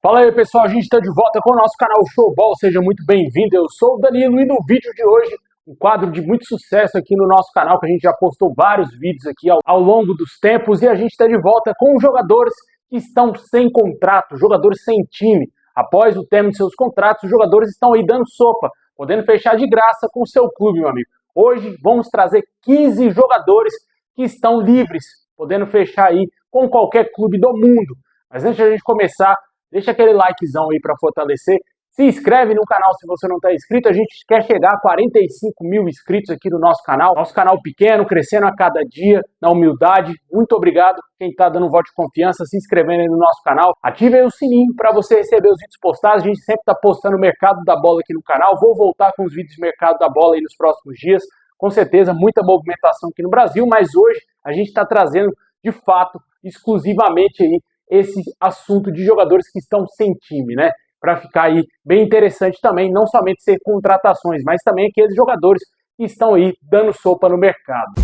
Fala aí pessoal, a gente está de volta com o nosso canal Showball, seja muito bem-vindo, eu sou o Danilo e no vídeo de hoje, um quadro de muito sucesso aqui no nosso canal, que a gente já postou vários vídeos aqui ao longo dos tempos, e a gente está de volta com os jogadores que estão sem contrato, jogadores sem time. Após o término de seus contratos, os jogadores estão aí dando sopa, podendo fechar de graça com o seu clube, meu amigo. Hoje vamos trazer 15 jogadores que estão livres, podendo fechar aí com qualquer clube do mundo. Mas antes de a gente começar, deixa aquele likezão aí para fortalecer. Se inscreve no canal se você não está inscrito. A gente quer chegar a 45 mil inscritos aqui no nosso canal. Nosso canal pequeno, crescendo a cada dia, na humildade. Muito obrigado quem está dando um voto de confiança, se inscrevendo aí no nosso canal. Ative aí o sininho para você receber os vídeos postados. A gente sempre está postando o mercado da bola aqui no canal. Vou voltar com os vídeos de mercado da bola aí nos próximos dias. Com certeza, muita movimentação aqui no Brasil, mas hoje a gente está trazendo, de fato, exclusivamente aí esse assunto de jogadores que estão sem time, né? Para ficar aí bem interessante também, não somente ser contratações, mas também aqueles jogadores que estão aí dando sopa no mercado.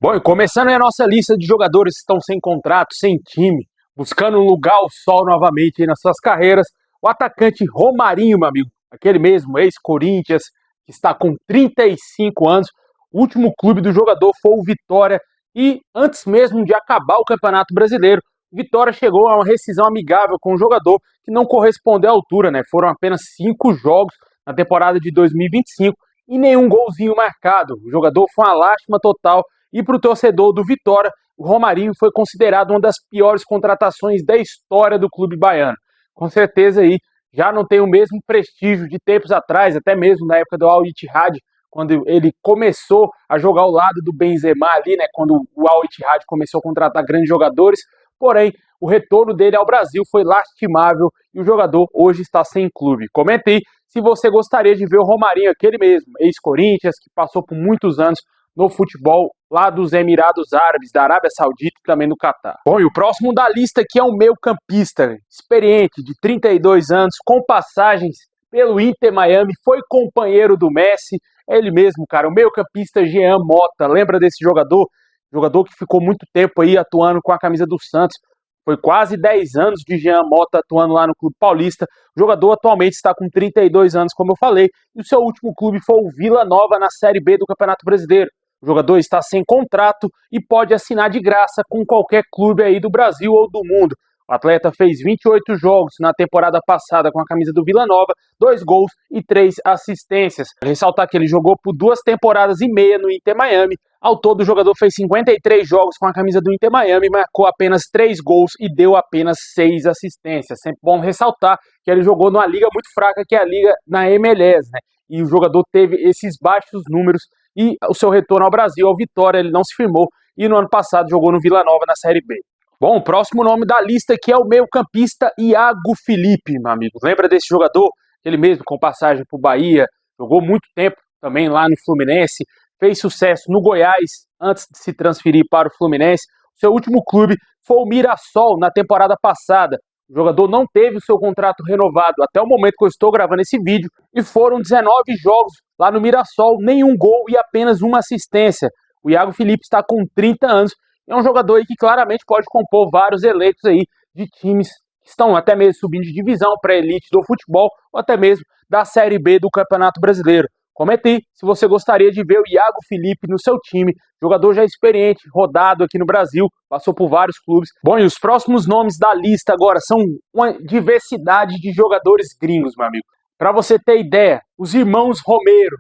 Bom, e começando a nossa lista de jogadores que estão sem contrato, sem time, buscando um lugar ao sol novamente aí nas suas carreiras, o atacante Romarinho, meu amigo, aquele mesmo ex-Corinthians, que está com 35 anos, o último clube do jogador foi o Vitória, e antes mesmo de acabar o Campeonato Brasileiro, o Vitória chegou a uma rescisão amigável com o jogador, que não correspondeu à altura, né? Foram apenas 5 jogos na temporada de 2025 e nenhum golzinho marcado. O jogador foi uma lástima total, e para o torcedor do Vitória, o Romarinho foi considerado uma das piores contratações da história do clube baiano. Com certeza aí já não tem o mesmo prestígio de tempos atrás, até mesmo na época do Al Ittihad, quando ele começou a jogar ao lado do Benzema ali, né, quando o Al Ittihad começou a contratar grandes jogadores. Porém, o retorno dele ao Brasil foi lastimável e o jogador hoje está sem clube. Comente aí se você gostaria de ver o Romarinho, aquele mesmo, ex-Corinthians, que passou por muitos anos no futebol lá dos Emirados Árabes, da Arábia Saudita e também do Catar. Bom, e o próximo da lista aqui é um meio-campista experiente, de 32 anos, com passagens pelo Inter Miami, foi companheiro do Messi, ele mesmo, cara, o meio-campista Jean Mota. Lembra desse jogador? Jogador que ficou muito tempo aí atuando com a camisa do Santos. Foi quase 10 anos de Jean Mota atuando lá no Clube Paulista. O jogador atualmente está com 32 anos, como eu falei, e o seu último clube foi o Vila Nova na Série B do Campeonato Brasileiro. O jogador está sem contrato e pode assinar de graça com qualquer clube aí do Brasil ou do mundo. O atleta fez 28 jogos na temporada passada com a camisa do Vila Nova, 2 gols e 3 assistências. Ressaltar que ele jogou por 2 temporadas e meia no Inter Miami. Ao todo, o jogador fez 53 jogos com a camisa do Inter Miami, marcou apenas 3 gols e deu apenas 6 assistências. Sempre bom ressaltar que ele jogou numa liga muito fraca, que é a liga na MLS, né? E o jogador teve esses baixos números e o seu retorno ao Brasil, ao Vitória, ele não se firmou e no ano passado jogou no Vila Nova na Série B. Bom, o próximo nome da lista aqui é o meio-campista Iago Felipe, meu amigo. Lembra desse jogador? Ele mesmo com passagem por Bahia, jogou muito tempo também lá no Fluminense, fez sucesso no Goiás antes de se transferir para o Fluminense. O seu último clube foi o Mirassol na temporada passada. O jogador não teve o seu contrato renovado até o momento que eu estou gravando esse vídeo e foram 19 jogos lá no Mirassol, nenhum gol e apenas uma assistência. O Iago Felipe está com 30 anos, é um jogador aí que claramente pode compor vários elencos aí de times que estão até mesmo subindo de divisão para a elite do futebol ou até mesmo da Série B do Campeonato Brasileiro. Comente aí se você gostaria de ver o Iago Felipe no seu time, jogador já experiente, rodado aqui no Brasil, passou por vários clubes. Bom, e os próximos nomes da lista agora são uma diversidade de jogadores gringos, meu amigo. Para você ter ideia, os irmãos Romero,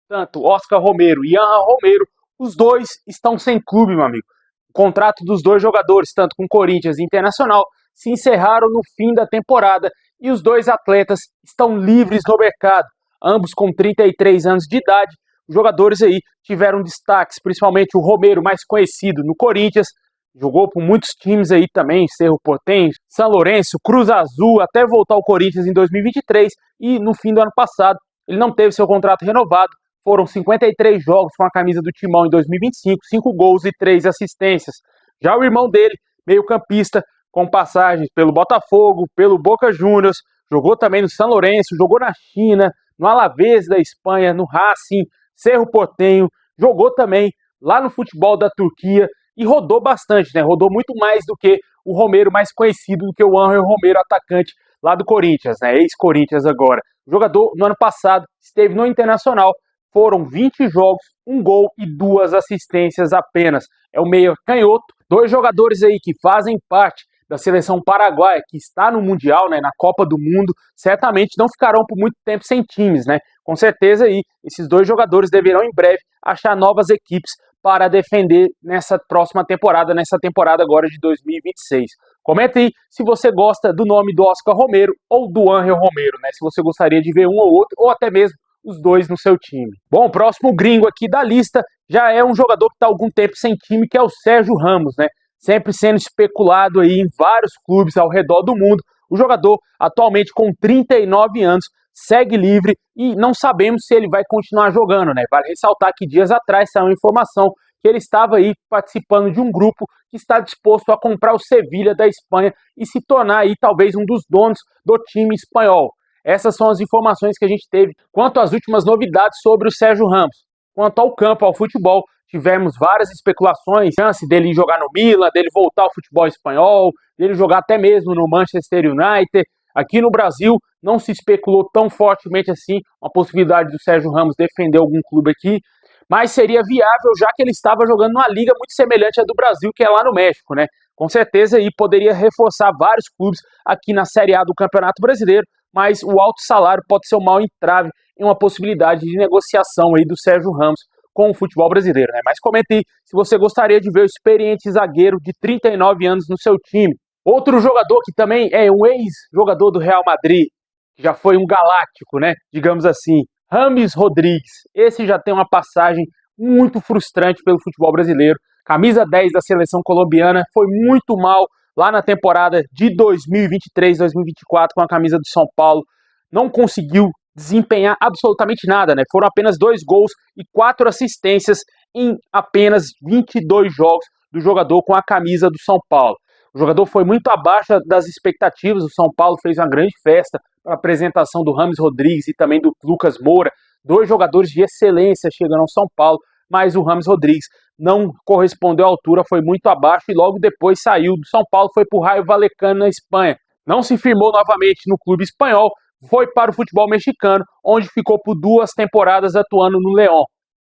tanto Oscar Romero e Ian Romero, os dois estão sem clube, meu amigo. O contrato dos dois jogadores, tanto com Corinthians e Internacional, se encerraram no fim da temporada e os dois atletas estão livres no mercado. Ambos com 33 anos de idade, os jogadores aí tiveram destaques, principalmente o Romero, mais conhecido no Corinthians, jogou por muitos times aí também, Cerro Porteño, São Lourenço, Cruz Azul, até voltar ao Corinthians em 2023, e no fim do ano passado ele não teve seu contrato renovado, foram 53 jogos com a camisa do Timão em 2025, 5 gols e 3 assistências. Já o irmão dele, meio-campista, com passagens pelo Botafogo, pelo Boca Juniors, jogou também no San Lorenzo, jogou na China, no Alavés da Espanha, no Racing, Cerro Porteño, jogou também lá no futebol da Turquia e rodou bastante, né? Rodou muito mais do que o Romero, mais conhecido do que o Ángel Romero, atacante lá do Corinthians, né? Ex-Corinthians agora. O jogador, no ano passado, esteve no Internacional, foram 20 jogos, 1 gol e 2 assistências apenas. É o meia canhoto. 2 jogadores aí que fazem parte da seleção paraguaia, que está no Mundial, né, na Copa do Mundo, certamente não ficarão por muito tempo sem times, né? Com certeza aí, esses 2 jogadores deverão em breve achar novas equipes para defender nessa próxima temporada, nessa temporada agora de 2026. Comenta aí se você gosta do nome do Oscar Romero ou do Ángel Romero, né? Se você gostaria de ver um ou outro, ou até mesmo os 2 no seu time. Bom, o próximo gringo aqui da lista já é um jogador que está há algum tempo sem time, que é o Sérgio Ramos, né? Sempre sendo especulado aí em vários clubes ao redor do mundo. O jogador, atualmente com 39 anos, segue livre e não sabemos se ele vai continuar jogando, né? Vale ressaltar que dias atrás saiu uma informação que ele estava aí participando de um grupo que está disposto a comprar o Sevilha da Espanha e se tornar aí talvez um dos donos do time espanhol. Essas são as informações que a gente teve quanto às últimas novidades sobre o Sérgio Ramos. Quanto ao campo, ao futebol, tivemos várias especulações, chance dele jogar no Milan, dele voltar ao futebol espanhol, dele jogar até mesmo no Manchester United. Aqui no Brasil não se especulou tão fortemente assim a possibilidade do Sérgio Ramos defender algum clube aqui, mas seria viável já que ele estava jogando numa liga muito semelhante à do Brasil, que é lá no México, né? Com certeza aí poderia reforçar vários clubes aqui na Série A do Campeonato Brasileiro, mas o alto salário pode ser um mau entrave em uma possibilidade de negociação aí do Sérgio Ramos com o futebol brasileiro, né? Mas comente aí se você gostaria de ver o experiente zagueiro de 39 anos no seu time. Outro jogador que também é um ex-jogador do Real Madrid, que já foi um galáctico, né? Digamos assim, James Rodrigues. Esse já tem uma passagem muito frustrante pelo futebol brasileiro. Camisa 10 da seleção colombiana, foi muito mal lá na temporada de 2023-2024 com a camisa do São Paulo. Não conseguiu desempenhar absolutamente nada, né? Foram apenas 2 gols e 4 assistências em apenas 22 jogos do jogador com a camisa do São Paulo. O jogador foi muito abaixo das expectativas. O São Paulo fez uma grande festa para a apresentação do James Rodrigues e também do Lucas Moura, 2 jogadores de excelência chegando ao São Paulo, mas o James Rodrigues não correspondeu à altura, foi muito abaixo e logo depois saiu do São Paulo, foi para o Rayo Vallecano na Espanha. Não se firmou novamente no clube espanhol, foi para o futebol mexicano, onde ficou por 2 temporadas atuando no León.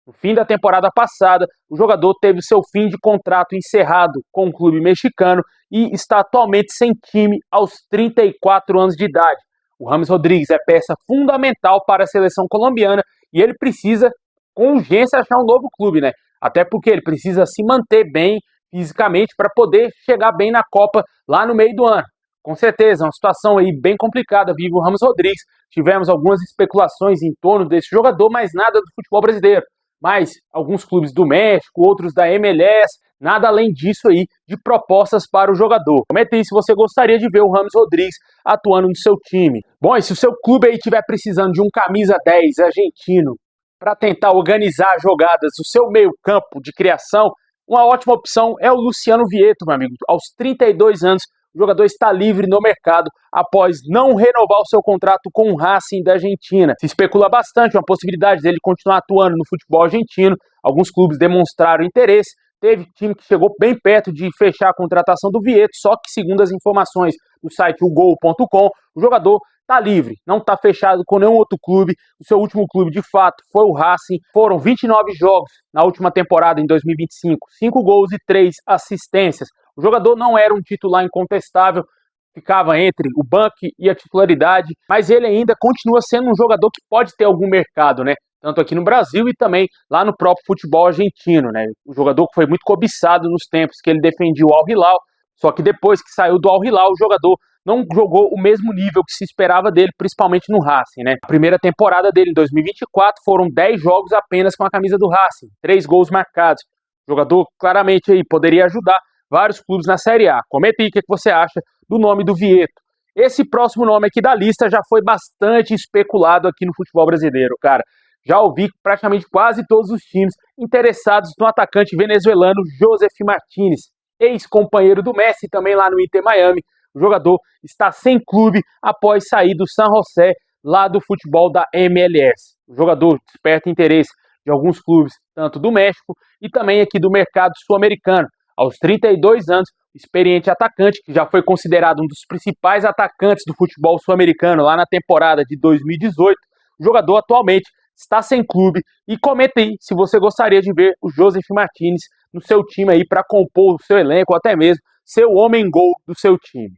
No fim da temporada passada, o jogador teve seu fim de contrato encerrado com o clube mexicano e está atualmente sem time aos 34 anos de idade. O James Rodrigues é peça fundamental para a seleção colombiana e ele precisa, com urgência, achar um novo clube, né? Até porque ele precisa se manter bem fisicamente para poder chegar bem na Copa lá no meio do ano. Com certeza, uma situação aí bem complicada vive o James Rodrigues. Tivemos algumas especulações em torno desse jogador, mas nada do futebol brasileiro. Mas alguns clubes do México, outros da MLS, nada além disso aí de propostas para o jogador. Comenta aí se você gostaria de ver o James Rodrigues atuando no seu time. Bom, e se o seu clube aí estiver precisando de um camisa 10 argentino para tentar organizar jogadas do seu meio campo de criação, uma ótima opção é o Luciano Vietto, meu amigo. Aos 32 anos, o jogador está livre no mercado após não renovar o seu contrato com o Racing da Argentina. Se especula bastante uma possibilidade dele continuar atuando no futebol argentino. Alguns clubes demonstraram interesse. Teve time que chegou bem perto de fechar a contratação do Vietto, só que, segundo as informações do site ugol.com, o jogador está livre, não está fechado com nenhum outro clube. O seu último clube, de fato, foi o Racing. Foram 29 jogos na última temporada, em 2025, 5 gols e 3 assistências. O jogador não era um titular incontestável, ficava entre o banco e a titularidade, mas ele ainda continua sendo um jogador que pode ter algum mercado, né? Tanto aqui no Brasil e também lá no próprio futebol argentino, né? O jogador que foi muito cobiçado nos tempos que ele defendia o Al Hilal, só que depois que saiu do Al Hilal, o jogador não jogou o mesmo nível que se esperava dele, principalmente no Racing, né? A primeira temporada dele, em 2024, foram 10 jogos apenas com a camisa do Racing, 3 gols marcados. O jogador claramente aí poderia ajudar vários clubes na Série A. Comenta aí o que você acha do nome do Vietto. Esse próximo nome aqui da lista já foi bastante especulado aqui no futebol brasileiro, cara. Já ouvi praticamente quase todos os times interessados no atacante venezuelano Josef Martínez. ex-companheiro do Messi, também lá no Inter Miami. O jogador está sem clube após sair do San José, lá do futebol da MLS. O jogador desperta interesse de alguns clubes, tanto do México e também aqui do mercado sul-americano. Aos 32 anos, o experiente atacante, que já foi considerado um dos principais atacantes do futebol sul-americano lá na temporada de 2018, o jogador atualmente está sem clube. E comenta aí se você gostaria de ver o Josef Martinez no seu time aí para compor o seu elenco, ou até mesmo ser o homem-gol do seu time.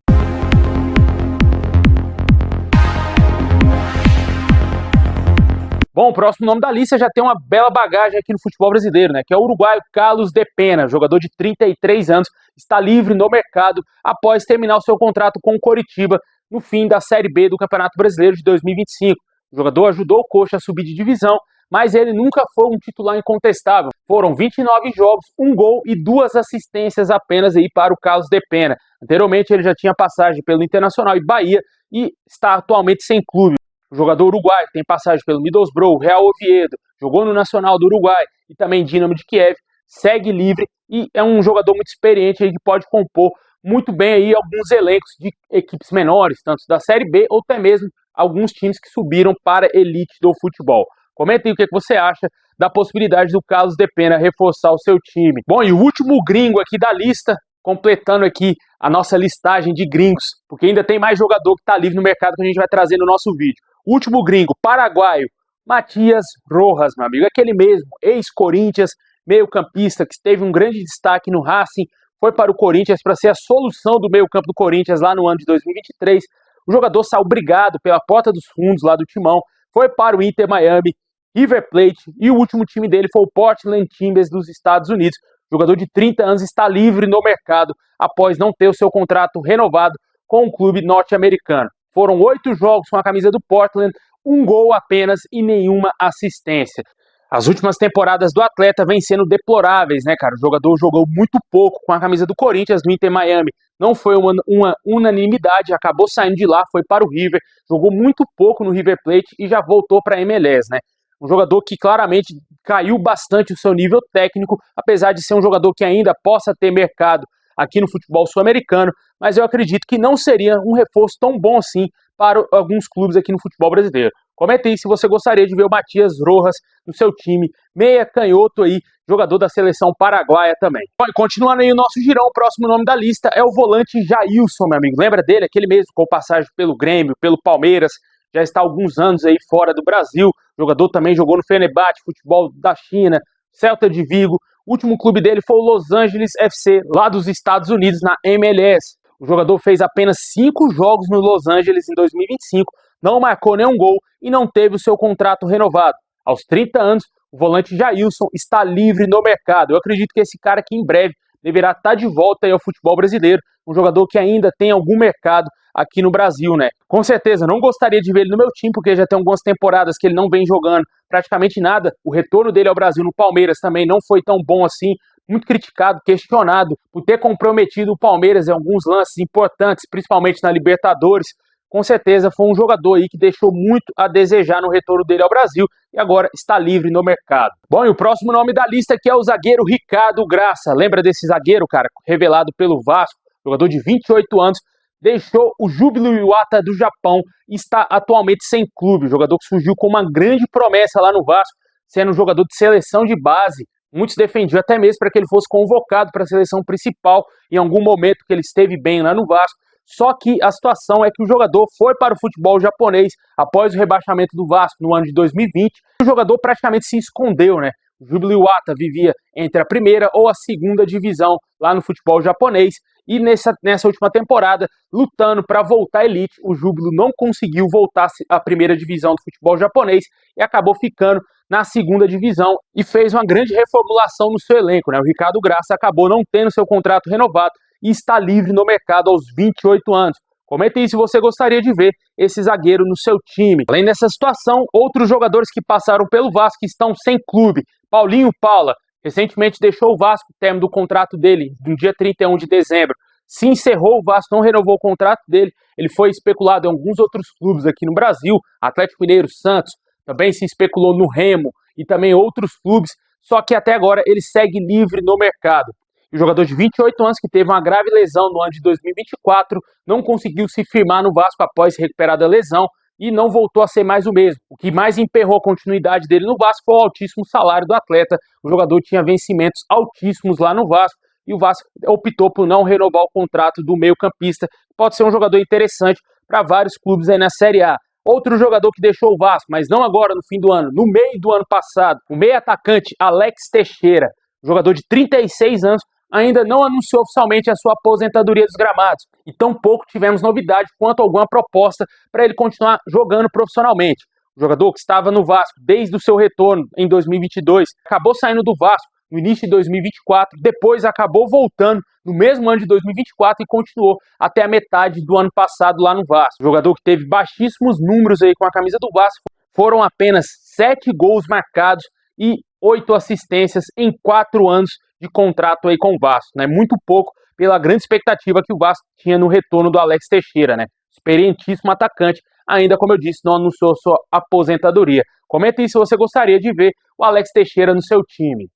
Bom, o próximo nome da lista já tem uma bela bagagem aqui no futebol brasileiro, né? Que é o uruguaio Carlos de Pena, jogador de 33 anos, está livre no mercado após terminar o seu contrato com o Coritiba no fim da Série B do Campeonato Brasileiro de 2025. O jogador ajudou o Coxa a subir de divisão, mas ele nunca foi um titular incontestável. Foram 29 jogos, um gol e 2 assistências apenas aí para o Carlos de Pena. Anteriormente ele já tinha passagem pelo Internacional e Bahia e está atualmente sem clube. O jogador uruguaio tem passagem pelo Middlesbrough, Real Oviedo, jogou no Nacional do Uruguai e também Dinamo de Kiev, segue livre e é um jogador muito experiente aí que pode compor muito bem aí alguns elencos de equipes menores, tanto da Série B ou até mesmo alguns times que subiram para a elite do futebol. Comenta aí o que você acha da possibilidade do Carlos de Pena reforçar o seu time. Bom, e o último gringo aqui da lista, completando aqui a nossa listagem de gringos, porque ainda tem mais jogador que está livre no mercado que a gente vai trazer no nosso vídeo. Último gringo, paraguaio, Matias Rojas, meu amigo, aquele mesmo, ex-Corinthians, meio-campista, que teve um grande destaque no Racing, foi para o Corinthians para ser a solução do meio-campo do Corinthians lá no ano de 2023. O jogador saiu brigado pela porta dos fundos lá do Timão, foi para o Inter Miami, River Plate, e o último time dele foi o Portland Timbers dos Estados Unidos. O jogador de 30 anos está livre no mercado após não ter o seu contrato renovado com o clube norte-americano. Foram 8 jogos com a camisa do Portland, um gol apenas e nenhuma assistência. As últimas temporadas do atleta vêm sendo deploráveis, né, cara? O jogador jogou muito pouco com a camisa do Corinthians no Inter Miami. Não foi uma unanimidade, acabou saindo de lá, foi para o River, jogou muito pouco no River Plate e já voltou para a MLS, né? Um jogador que claramente caiu bastante o seu nível técnico, apesar de ser um jogador que ainda possa ter mercado aqui no futebol sul-americano, mas eu acredito que não seria um reforço tão bom assim para alguns clubes aqui no futebol brasileiro. Comenta aí se você gostaria de ver o Matias Rojas no seu time, meia canhoto aí, jogador da seleção paraguaia também. Bom, continuando aí o nosso girão, o próximo nome da lista é o volante Jailson, meu amigo. Lembra dele? Aquele mesmo com passagem pelo Grêmio, pelo Palmeiras, já está há alguns anos aí fora do Brasil. O jogador também jogou no Fenerbahçe, futebol da China, Celta de Vigo. O último clube dele foi o Los Angeles FC, lá dos Estados Unidos, na MLS. O jogador fez apenas 5 jogos no Los Angeles em 2025, não marcou nenhum gol e não teve o seu contrato renovado. Aos 30 anos, o volante Jailson está livre no mercado. Eu acredito que esse cara aqui em breve deverá estar de volta aí ao futebol brasileiro, um jogador que ainda tem algum mercado aqui no Brasil, né? Com certeza, não gostaria de ver ele no meu time, porque já tem algumas temporadas que ele não vem jogando praticamente nada. O retorno dele ao Brasil no Palmeiras também não foi tão bom assim, muito criticado, questionado por ter comprometido o Palmeiras em alguns lances importantes, principalmente na Libertadores. Com certeza foi um jogador aí que deixou muito a desejar no retorno dele ao Brasil e agora está livre no mercado. Bom, e o próximo nome da lista aqui é o zagueiro Ricardo Graça. Lembra desse zagueiro, cara, revelado pelo Vasco, jogador de 28 anos, deixou o Júbilo Iwata do Japão e está atualmente sem clube. O jogador que surgiu com uma grande promessa lá no Vasco, sendo um jogador de seleção de base. Muitos defendiam até mesmo para que ele fosse convocado para a seleção principal em algum momento que ele esteve bem lá no Vasco. Só que a situação é que o jogador foi para o futebol japonês após o rebaixamento do Vasco no ano de 2020. O jogador praticamente se escondeu, né? O Júbilo Iwata vivia entre a primeira ou a segunda divisão lá no futebol japonês. E nessa última temporada, lutando para voltar à elite, o Júbilo não conseguiu voltar à primeira divisão do futebol japonês e acabou ficando na segunda divisão e fez uma grande reformulação no seu elenco, né? O Ricardo Graça acabou não tendo seu contrato renovado e está livre no mercado aos 28 anos. Comenta aí se você gostaria de ver esse zagueiro no seu time. Além dessa situação, outros jogadores que passaram pelo Vasco estão sem clube. Paulinho Paula recentemente deixou o Vasco, término do contrato dele, no dia 31 de dezembro. Se encerrou, o Vasco não renovou o contrato dele. Ele foi especulado em alguns outros clubes aqui no Brasil, Atlético Mineiro, Santos, também se especulou no Remo e também outros clubes, só que até agora ele segue livre no mercado. O jogador de 28 anos, que teve uma grave lesão no ano de 2024, não conseguiu se firmar no Vasco após se recuperar da lesão e não voltou a ser mais o mesmo. O que mais emperrou a continuidade dele no Vasco foi o altíssimo salário do atleta. O jogador tinha vencimentos altíssimos lá no Vasco e o Vasco optou por não renovar o contrato do meio-campista. Pode ser um jogador interessante para vários clubes aí na Série A. Outro jogador que deixou o Vasco, mas não agora no fim do ano, no meio do ano passado, o meio-atacante Alex Teixeira, jogador de 36 anos, ainda não anunciou oficialmente a sua aposentadoria dos gramados. E tampouco tivemos novidade quanto a alguma proposta para ele continuar jogando profissionalmente. O jogador que estava no Vasco desde o seu retorno em 2022, acabou saindo do Vasco no início de 2024, depois acabou voltando no mesmo ano de 2024 e continuou até a metade do ano passado lá no Vasco. O jogador que teve baixíssimos números aí com a camisa do Vasco, foram apenas 7 gols marcados e 8 assistências em 4 anos de contrato aí com o Vasco, né? Muito pouco pela grande expectativa que o Vasco tinha no retorno do Alex Teixeira, né? Experientíssimo atacante, ainda como eu disse, não anunciou sua aposentadoria. Comenta aí se você gostaria de ver o Alex Teixeira no seu time.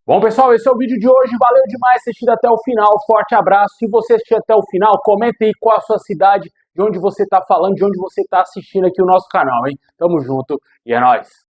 Bom, pessoal, esse é o vídeo de hoje. Valeu demais ter assistido até o final. Forte abraço. Se você assistiu até o final, comenta aí qual a sua cidade, de onde você está falando, de onde você está assistindo aqui o nosso canal, hein? Tamo junto e é nóis.